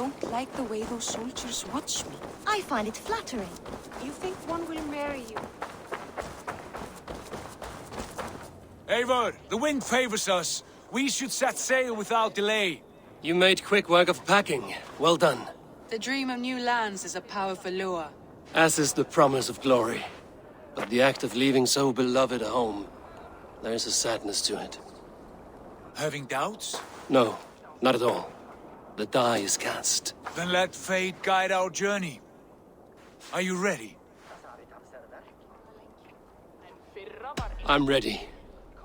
don't like the way those soldiers watch me. I find it flattering. You think one will marry you? Eivor, the wind favors us. We should set sail without delay. You made quick work of packing. Well done. The dream of new lands is a powerful lure. As is the promise of glory. But the act of leaving so beloved a home, there's a sadness to it. Having doubts? No, not at all. The die is cast. Then let fate guide our journey. Are you ready? I'm ready.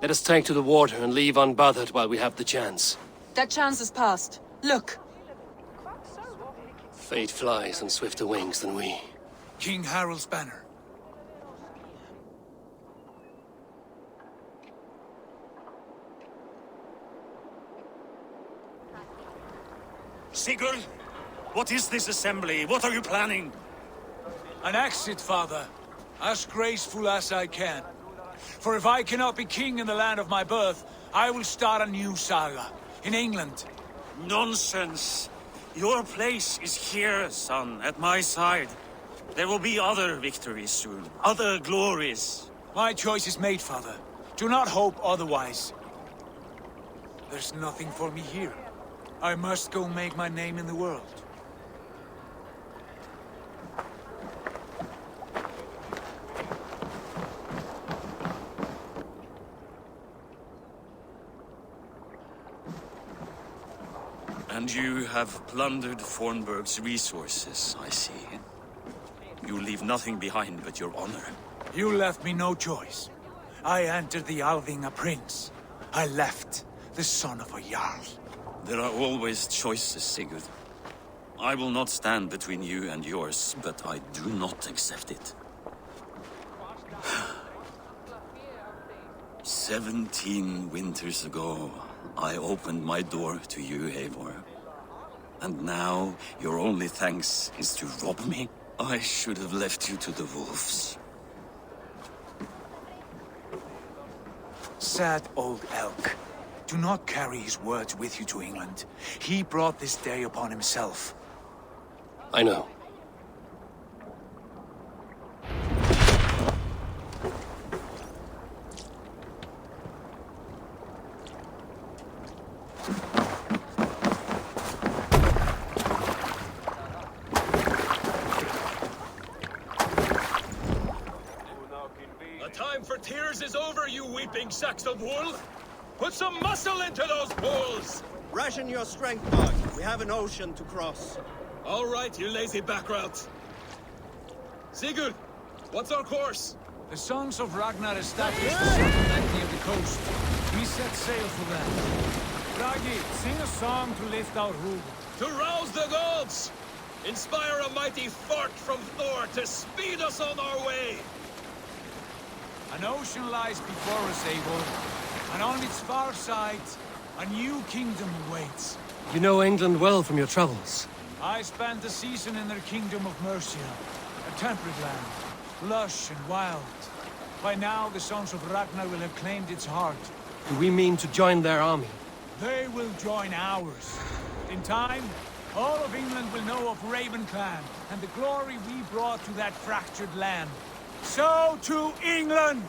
Let us take to the water and leave unbothered while we have the chance. That chance is past. Look! Fate flies on swifter wings than we. King Harald's banner. Sigurd, what is this assembly? What are you planning? An exit, father. As graceful as I can. For if I cannot be king in the land of my birth, I will start a new saga. In England. Nonsense. Your place is here, son, at my side. There will be other victories soon. Other glories. My choice is made, father. Do not hope otherwise. There's nothing for me here. I must go make my name in the world. And you have plundered Fornburg's resources, I see. You leave nothing behind but your honor. You left me no choice. I entered the Alving a prince. I left the son of a Jarl. There are always choices, Sigurd. I will not stand between you and yours, but I do not accept it. 17 winters ago, I opened my door to you, Eivor. And now, your only thanks is to rob me? I should have left you to the wolves. Sad old elk. Do not carry his words with you to England. He brought this day upon himself. I know. The time for tears is over, you weeping sacks of wool! Put some muscle into those bulls! Ration your strength, dog. We have an ocean to cross. All right, you lazy backrout. Sigurd, what's our course? The sons of Ragnar established a settlement near the coast. We set sail for them. Ragi, sing a song to lift our rule. To rouse the gods! Inspire a mighty fart from Thor to speed us on our way! An ocean lies before us, Eivor, and on its far side, a new kingdom awaits. You know England well from your travels. I spent a season in their kingdom of Mercia, a temperate land, lush and wild. By now, the sons of Ragnar will have claimed its heart. Do we mean to join their army? They will join ours. In time, all of England will know of Raven Clan and the glory we brought to that fractured land. So to England!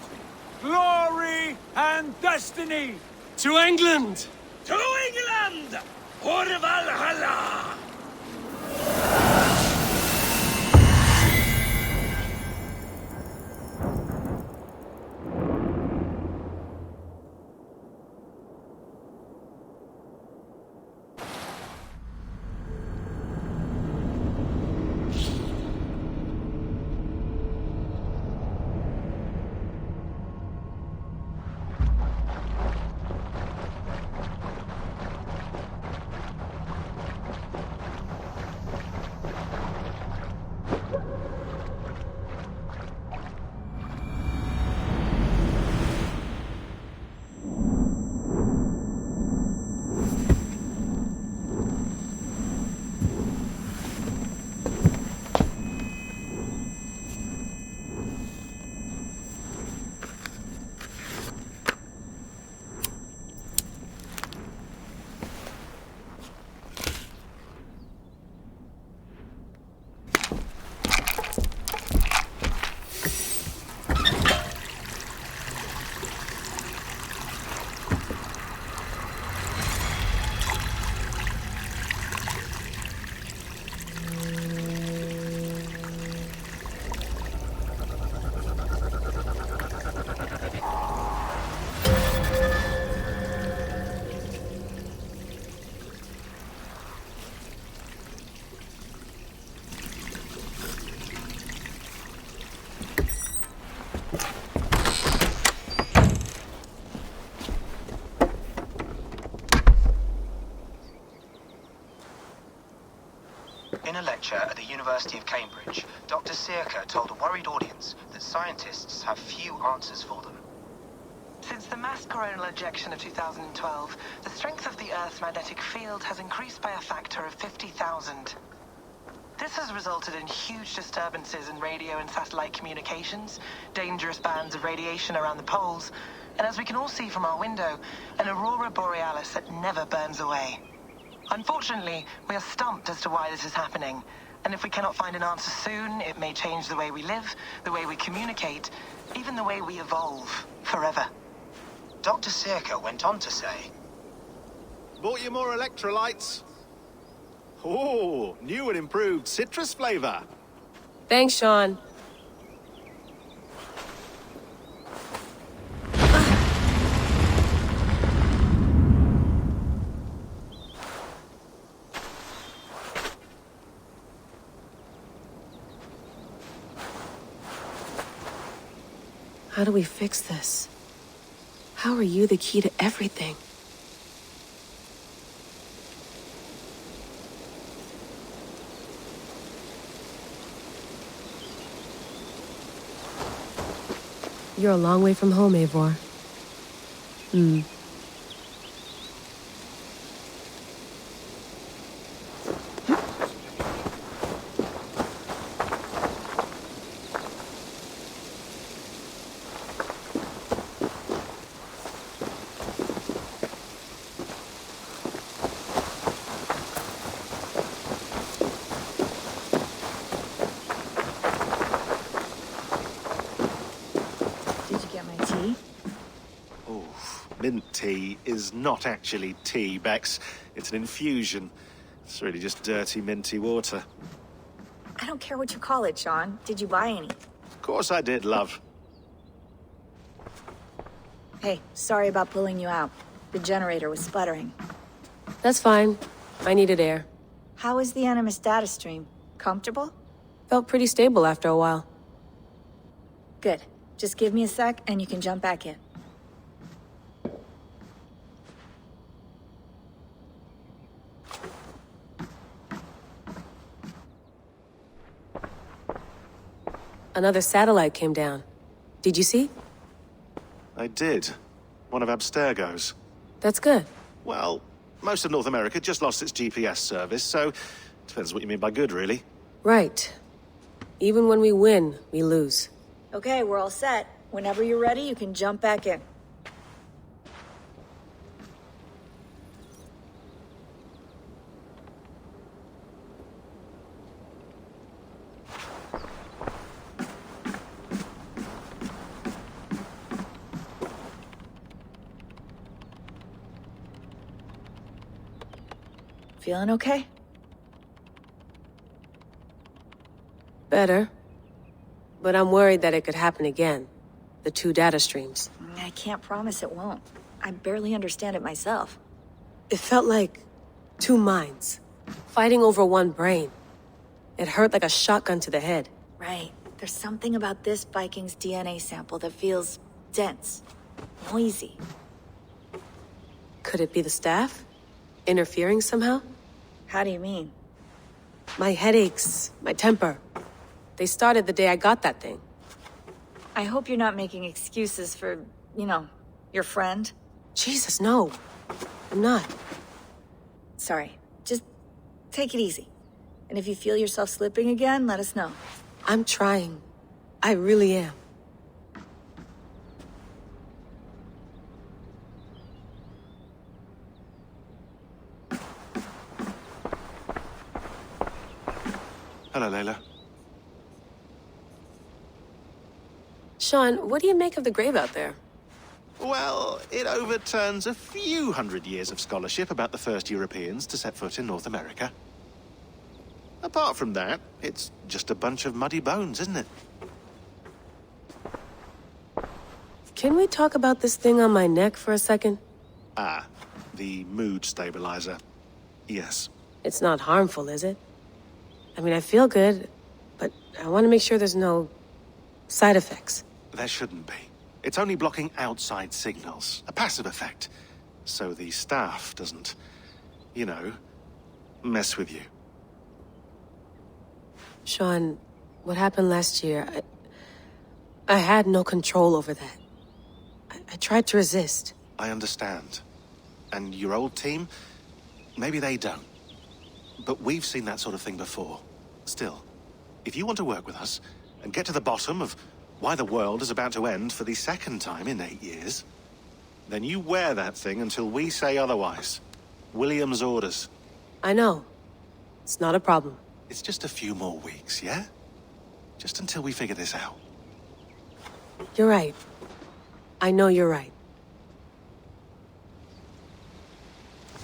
Glory and destiny! To England! To England! For Valhalla! In a lecture at the University of Cambridge, Dr. Circa told a worried audience that scientists have few answers for them. Since the mass coronal ejection of 2012, the strength of the Earth's magnetic field has increased by a factor of 50,000. This has resulted in huge disturbances in radio and satellite communications, dangerous bands of radiation around the poles, and as we can all see from our window, an aurora borealis that never burns away. Unfortunately, we are stumped as to why this is happening, and if we cannot find an answer soon, it may change the way we live, the way we communicate, even the way we evolve, forever. Dr. Circa went on to say, Bought you more electrolytes? Oh, new and improved citrus flavor. Thanks, Sean. How do we fix this? How are you the key to everything? You're a long way from home, Eivor. Mint tea is not actually tea, Bex. It's an infusion. It's really just dirty, minty water. I don't care what you call it, Sean. Did you buy any? Of course I did, love. Hey, sorry about pulling you out. The generator was sputtering. That's fine. I needed air. How is the Animus data stream? Comfortable? Felt pretty stable after a while. Good. Just give me a sec and you can jump back in. Another satellite came down. Did you see? I did. One of Abstergo's. That's good. Well, most of North America just lost its GPS service, so depends what you mean by good, really. Right. Even when we win, we lose. Okay, we're all set. Whenever you're ready, you can jump back in. Feeling okay? Better. But I'm worried that it could happen again. The two data streams. I can't promise it won't. I barely understand it myself. It felt like two minds, fighting over one brain. It hurt like a shotgun to the head. Right. There's something about this Viking's DNA sample that feels dense, noisy. Could it be the staff? Interfering somehow? How do you mean? My headaches, my temper. They started the day I got that thing. I hope you're not making excuses for, your friend. Jesus, no. I'm not. Sorry. Just take it easy. And if you feel yourself slipping again, let us know. I'm trying. I really am. Hello, Layla. Sean, what do you make of the grave out there? Well, it overturns a few hundred years of scholarship about the first Europeans to set foot in North America. Apart from that, it's just a bunch of muddy bones, isn't it? Can we talk about this thing on my neck for a second? Ah, the mood stabilizer. Yes. It's not harmful, is it? I mean, I feel good, but I want to make sure there's no side effects. There shouldn't be. It's only blocking outside signals, a passive effect. So the staff doesn't, mess with you. Sean, what happened last year, I had no control over that. I tried to resist. I understand. And your old team? Maybe they don't. But we've seen that sort of thing before. Still, if you want to work with us and get to the bottom of why the world is about to end for the second time in 8 years, then you wear that thing until we say otherwise. William's orders. I know. It's not a problem. It's just a few more weeks, yeah? Just until we figure this out. You're right. I know you're right.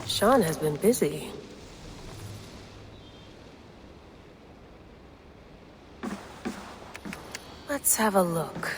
Sean has been busy. Let's have a look.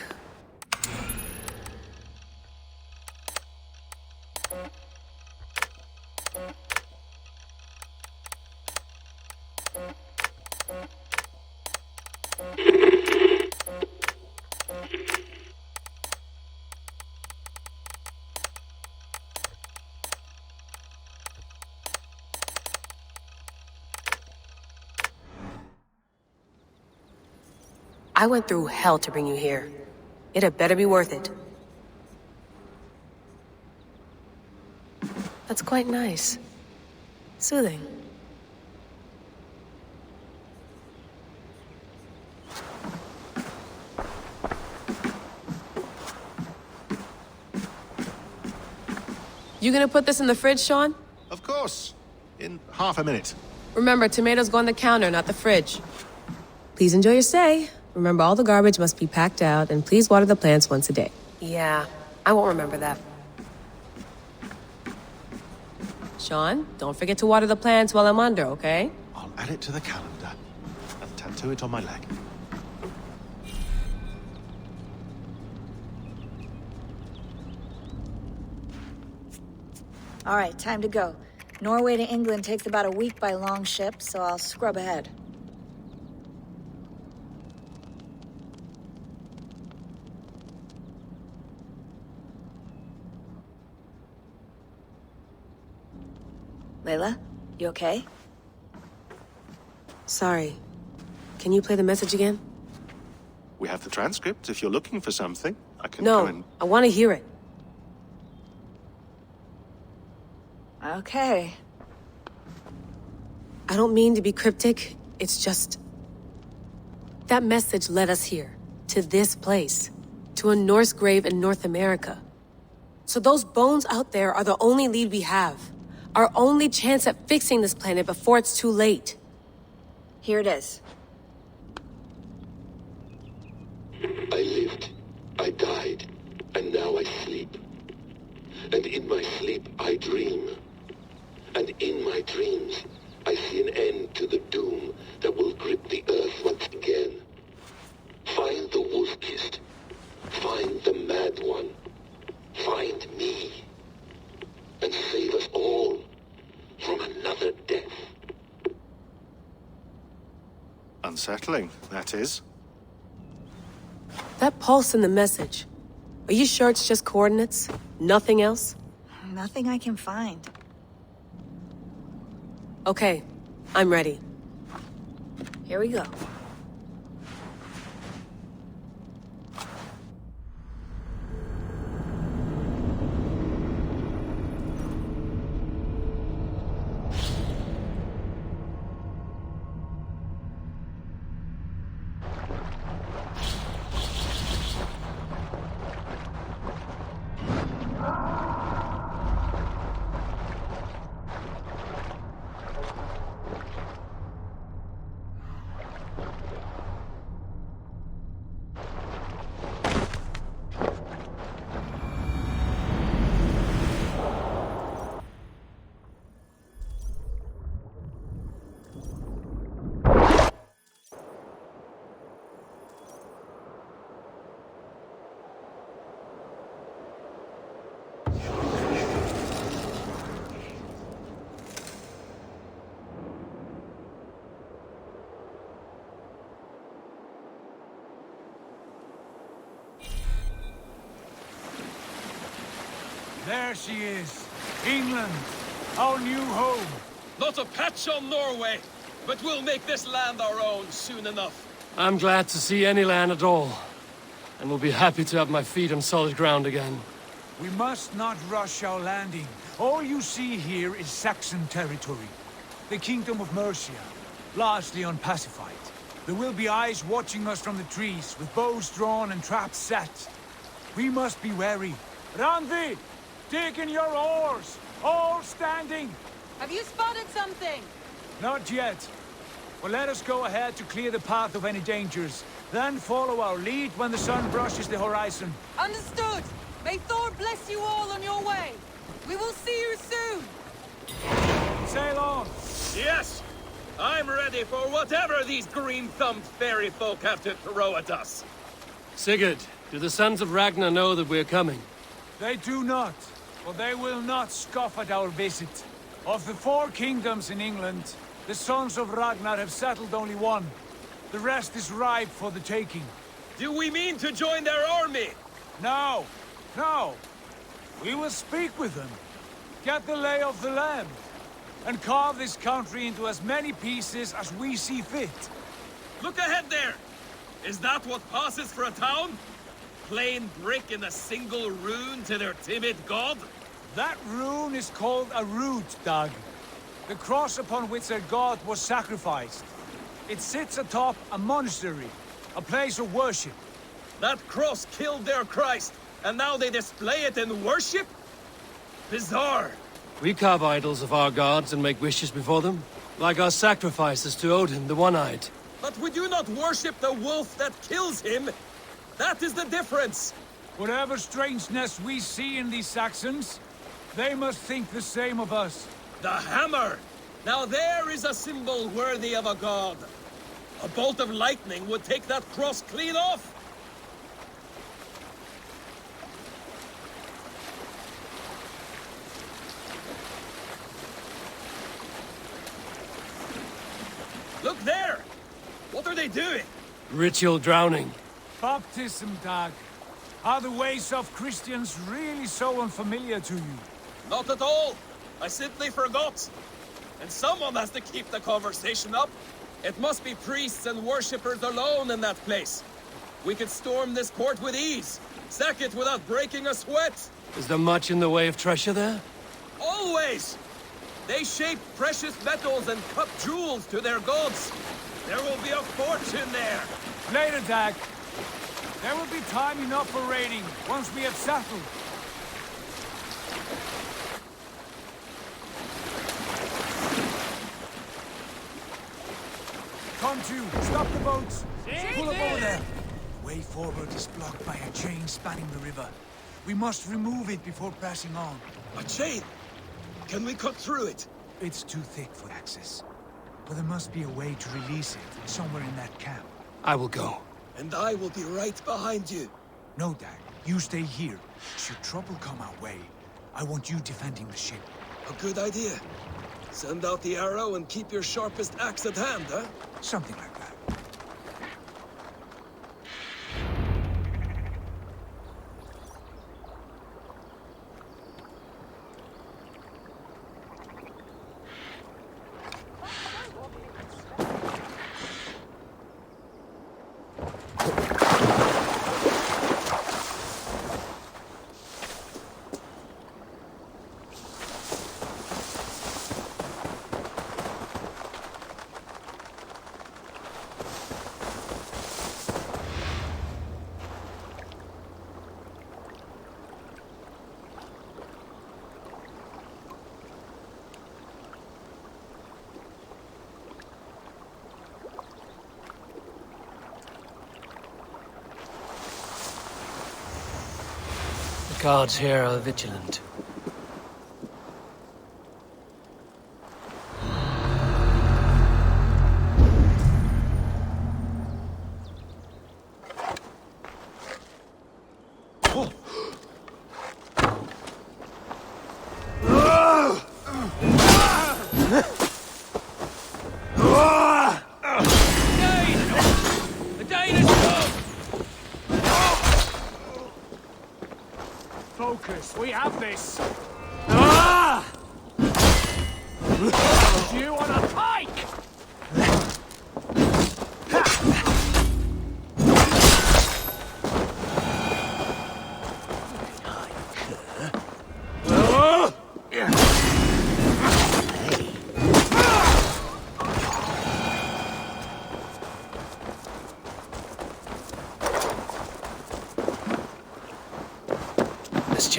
I went through hell to bring you here. It had better be worth it. That's quite nice. Soothing. You gonna put this in the fridge, Sean? Of course. In half a minute. Remember, tomatoes go on the counter, not the fridge. Please enjoy your stay. Remember, all the garbage must be packed out, and please water the plants once a day. Yeah, I won't remember that. Sean, don't forget to water the plants while I'm under, okay? I'll add it to the calendar and tattoo it on my leg. All right, time to go. Norway to England takes about a week by long ship, so I'll scrub ahead. Layla, you okay? Sorry. Can you play the message again? We have the transcript. If you're looking for something, I can go No, and... I want to hear it. Okay. I don't mean to be cryptic. It's just... that message led us here. To this place. To a Norse grave in North America. So those bones out there are the only lead we have. Our only chance at fixing this planet before it's too late. Here it is. I lived, I died, and now I sleep. And in my sleep I dream. And in my dreams I see an end to the doom that will grip the earth once again. Find the wolf-kissed. Find the mad one. Find me. And save us all from another death. Unsettling, that is. That pulse in the message. Are you sure it's just coordinates? Nothing else? Nothing I can find. Okay, I'm ready. Here we go. There she is. England. Our new home. Not a patch on Norway. But we'll make this land our own soon enough. I'm glad to see any land at all, and will be happy to have my feet on solid ground again. We must not rush our landing. All you see here is Saxon territory. The Kingdom of Mercia, largely unpacified. There will be eyes watching us from the trees, with bows drawn and traps set. We must be wary. Randvi, dig in your oars! All standing! Have you spotted something? Not yet. Well, let us go ahead to clear the path of any dangers. Then follow our lead when the sun brushes the horizon. Understood! May Thor bless you all on your way! We will see you soon! Sail on! Yes! I'm ready for whatever these green-thumbed fairy folk have to throw at us. Sigurd, do the sons of Ragnar know that we're coming? They do not, but they will not scoff at our visit. Of the 4 kingdoms in England, the sons of Ragnar have settled only one. The rest is ripe for the taking. Do we mean to join their army? No, no. We will speak with them, get the lay of the land, and carve this country into as many pieces as we see fit. Look ahead there! Is that what passes for a town? Plain brick in a single rune to their timid god? That rune is called a root, Dag. The cross upon which their god was sacrificed. It sits atop a monastery, a place of worship. That cross killed their Christ, and now they display it in worship? Bizarre. We carve idols of our gods and make wishes before them, like our sacrifices to Odin, the One-Eyed. But we do not worship the wolf that kills him. That is the difference. Whatever strangeness we see in these Saxons, they must think the same of us. The hammer! Now there is a symbol worthy of a god. A bolt of lightning would take that cross clean off. Look there! What are they doing? Ritual drowning. Baptism, Dag. Are the ways of Christians really so unfamiliar to you? Not at all. I simply forgot. And someone has to keep the conversation up. It must be priests and worshippers alone in that place. We could storm this court with ease. Sack it without breaking a sweat. Is there much in the way of treasure there? Always! They shape precious metals and cut jewels to their gods. There will be a fortune there. Later, Dag. There will be time enough for raiding, once we have settled. Come to, stop the boats. Pull up over there. Way forward is blocked by a chain spanning the river. We must remove it before pressing on. A chain? Can we cut through it? It's too thick for access. But there must be a way to release it, somewhere in that camp. I will go. And I will be right behind you. No, Dag. You stay here. Should trouble come our way, I want you defending the ship. A good idea. Send out the arrow and keep your sharpest axe at hand, huh? Something like that. The guards here are vigilant. Focus, we have this! You on a pike!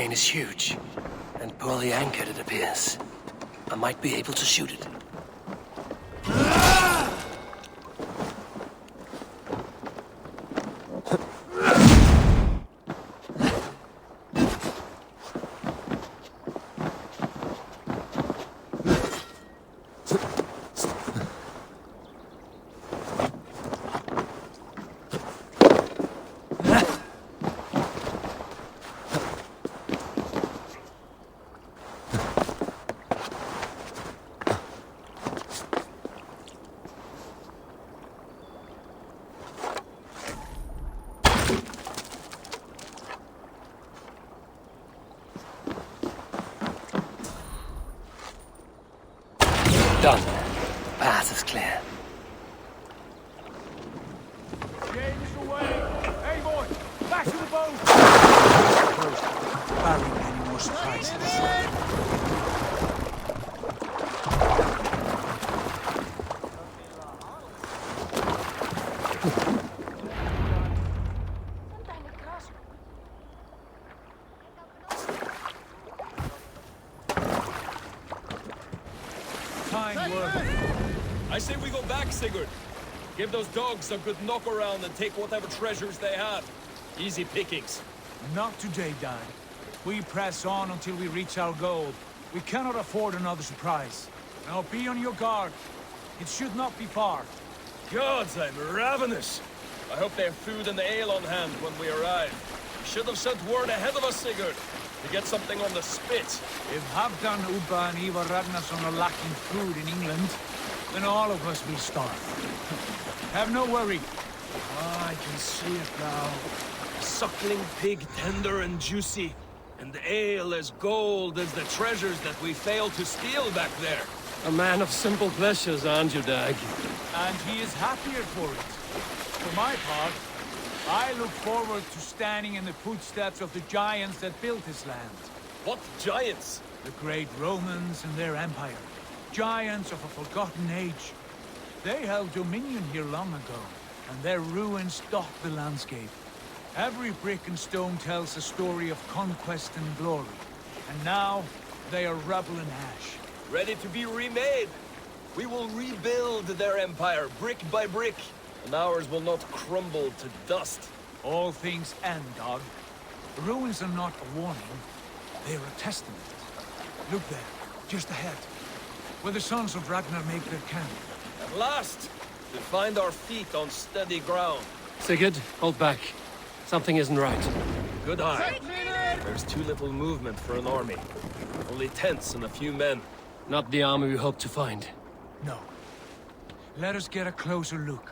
crane is huge, and poorly anchored it appears. I might be able to shoot it. Done. Path is clear. James away! Hey, boy! Back to the boat! Barring any more surprises. Kind work. I say we go back, Sigurd. Give those dogs a good knock around and take whatever treasures they have. Easy pickings. Not today, Dad. We press on until we reach our goal. We cannot afford another surprise. Now be on your guard. It should not be far. Gods, I'm ravenous. I hope they have food and ale on hand when we arrive. You should have sent word ahead of us, Sigurd, to get something on the spit. If Halfdan, Ubba and Ivar Ragnarsson are lacking food in England, then all of us will starve. Have no worry. Ah, I can see it now. Suckling pig tender and juicy, and ale as gold as the treasures that we failed to steal back there. A man of simple pleasures, aren't you, Dag? And he is happier for it. For my part, I look forward to standing in the footsteps of the giants that built this land. What giants? The great Romans and their empire. Giants of a forgotten age. They held dominion here long ago, and their ruins dot the landscape. Every brick and stone tells a story of conquest and glory. And now, they are rubble and ash. Ready to be remade. We will rebuild their empire, brick by brick, and ours will not crumble to dust. All things end, dog. The ruins are not a warning, they are a testament. Look there, just ahead, where the sons of Ragnar make their camp. At last, we find our feet on steady ground. Sigurd, hold back. Something isn't right. Good eye. There's too little movement for an army. Only tents and a few men. Not the army we hoped to find. No. Let us get a closer look.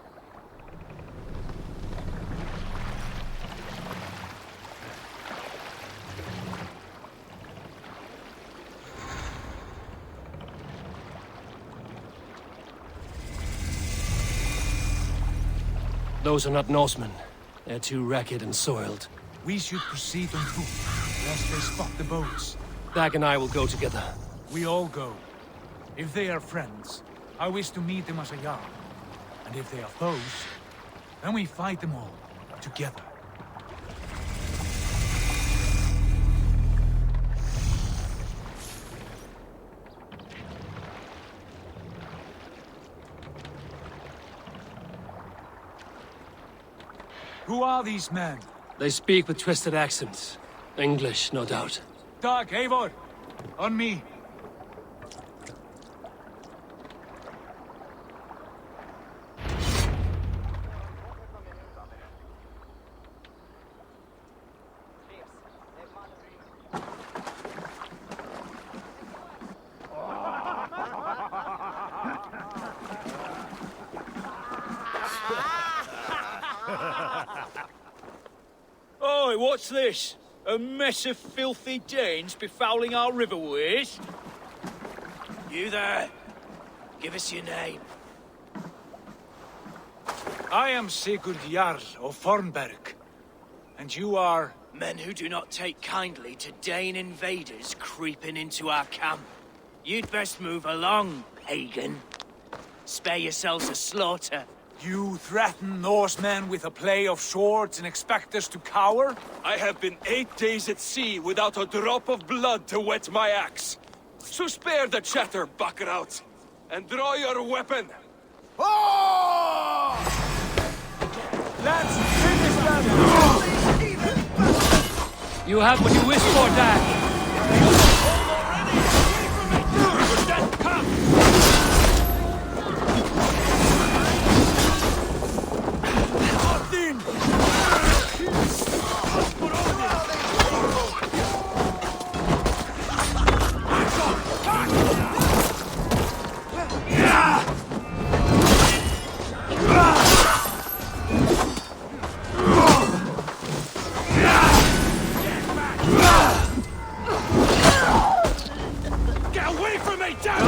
Those are not Norsemen. They're too ragged and soiled. We should proceed on foot, lest they spot the boats. Dag and I will go together. We all go. If they are friends, I wish to meet them as a Jarl. And if they are foes, then we fight them all, together. Who are these men? They speak with twisted accents. English, no doubt. Dag, Eivor! On me! Oi, what's this? A mess of filthy Danes befouling our riverways? You there? Give us your name. I am Sigurd Jarl of Fornberg. And you are... Men who do not take kindly to Dane invaders creeping into our camp. You'd best move along, pagan. Spare yourselves a slaughter. You threaten Norsemen with a play of swords and expect us to cower? I have been 8 days at sea without a drop of blood to wet my axe. So spare the chatter, buckerout, and draw your weapon. Oh! Let's finish them! You have what you wish for, Dad. Get away from me, damn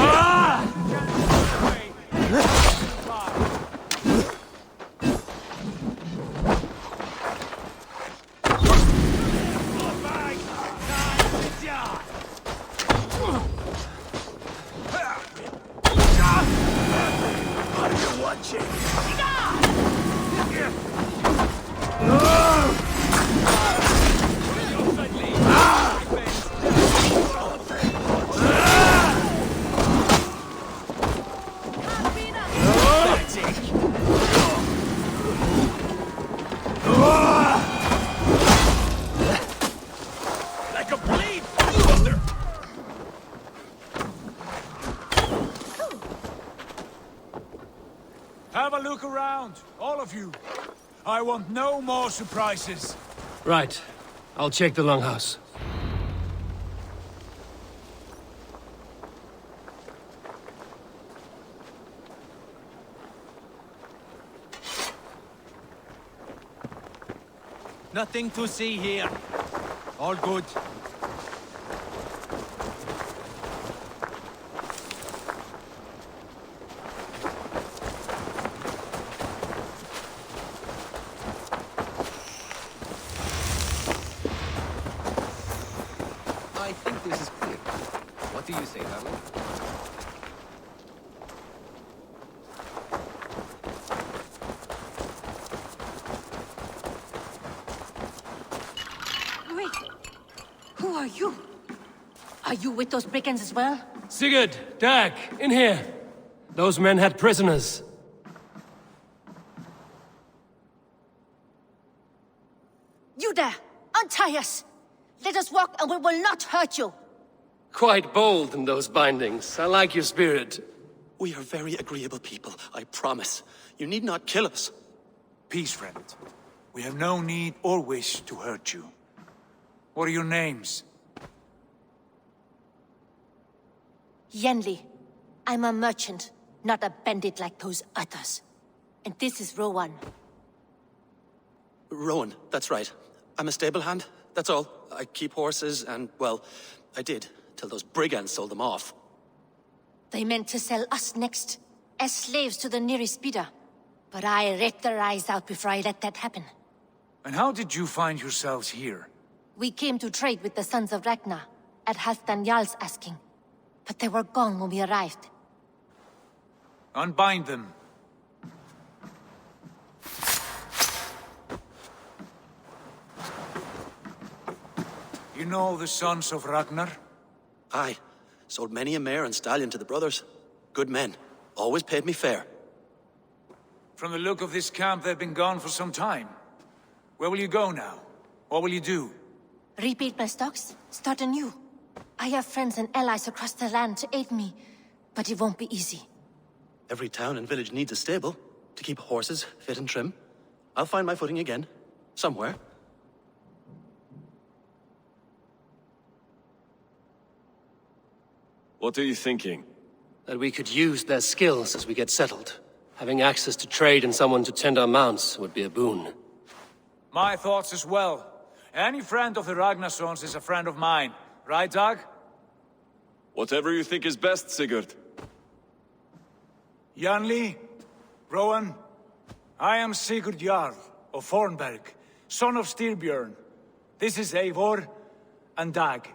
like a blade! Have a look around, all of you. I want no more surprises. Right. I'll check the longhouse. Nothing to see here. All good. I think this is clear. What do you say, Harlan? Wait. Who are you? Are you with those brigands as well? Sigurd, Dag, in here. Those men had prisoners. You there! Untie us! Let us walk and we will not hurt you! Quite bold in those bindings. I like your spirit. We are very agreeable people, I promise. You need not kill us. Peace, friend. We have no need or wish to hurt you. What are your names? Yenli. I'm a merchant, not a bandit like those others. And this is Rowan. Rowan, that's right. I'm a stable hand, that's all. I keep horses and, well, I did, till those brigands sold them off. They meant to sell us next, as slaves to the nearest bidder. But I ripped their eyes out before I let that happen. And how did you find yourselves here? We came to trade with the Sons of Ragnar, at Halfdan Jarl's asking. But they were gone when we arrived. Unbind them. You know the Sons of Ragnar? Aye. Sold many a mare and stallion to the brothers. Good men. Always paid me fair. From the look of this camp, they've been gone for some time. Where will you go now? What will you do? Rebuild my stocks, start anew. I have friends and allies across the land to aid me, but it won't be easy. Every town and village needs a stable to keep horses fit and trim. I'll find my footing again. Somewhere. What are you thinking? That we could use their skills as we get settled. Having access to trade and someone to tend our mounts would be a boon. My thoughts as well. Any friend of the Ragnarsons is a friend of mine. Right, Dag? Whatever you think is best, Sigurd. Janli, Rowan, I am Sigurd Jarl of Fornberg, son of Styrbjörn. This is Eivor and Dag.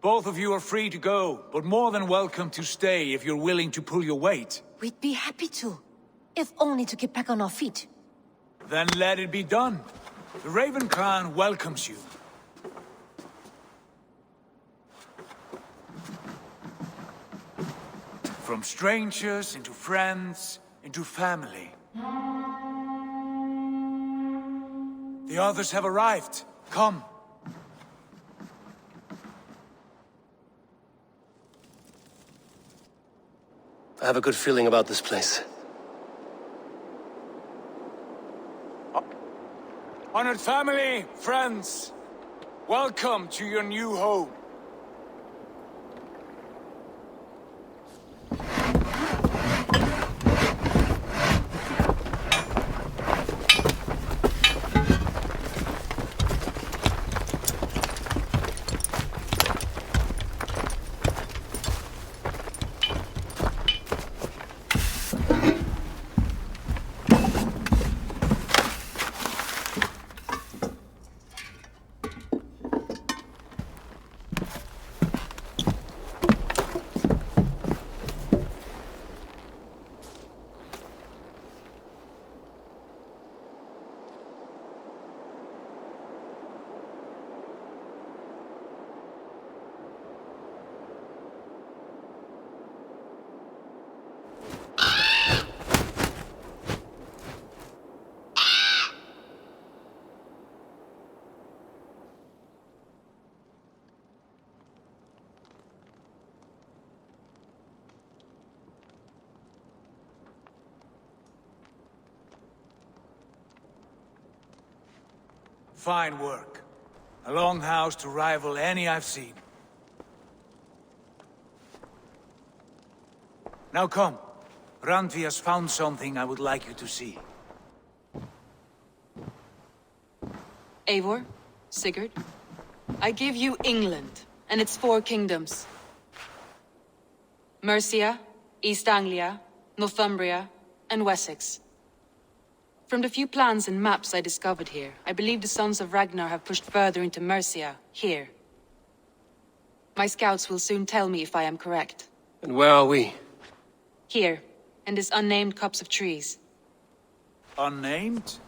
Both of you are free to go, but more than welcome to stay if you're willing to pull your weight. We'd be happy to. if only to get back on our feet. Then let it be done. The Raven Clan welcomes you. From strangers into friends, into family. The others have arrived. Come. I have a good feeling about this place. Honored family, friends, welcome to your new home. Fine work. A longhouse to rival any I've seen. Now come. Randvi has found something I would like you to see. Eivor, Sigurd, I give you England and its 4 kingdoms. Mercia, East Anglia, Northumbria, and Wessex. From the few plans and maps I discovered here, I believe the Sons of Ragnar have pushed further into Mercia, here. My scouts will soon tell me if I am correct. And where are we? Here, in this unnamed copse of trees. Unnamed?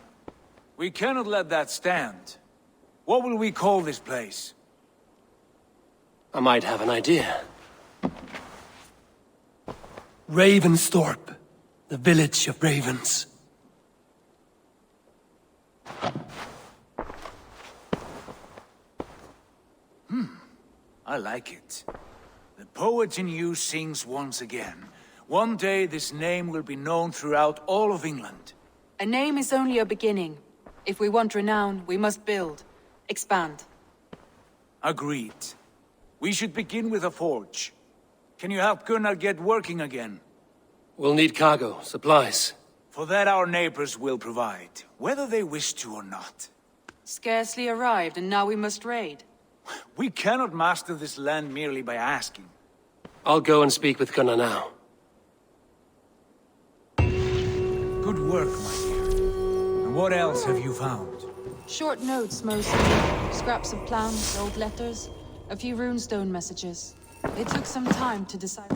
We cannot let that stand. What will we call this place? I might have an idea. Ravensthorpe, the village of ravens. I like it. The poet in you sings once again. One day this name will be known throughout all of England. A name is only a beginning. If we want renown, we must build, expand. Agreed. We should begin with a forge. Can you help Gunnar get working again? We'll need cargo, supplies. For that our neighbors will provide, whether they wish to or not. Scarcely arrived, and now we must raid. We cannot master this land merely by asking. I'll go and speak with Gunnar now. Good work, my dear. And what else have you found? Short notes, mostly. Scraps of plans, old letters, a few runestone messages. It took some time to decide.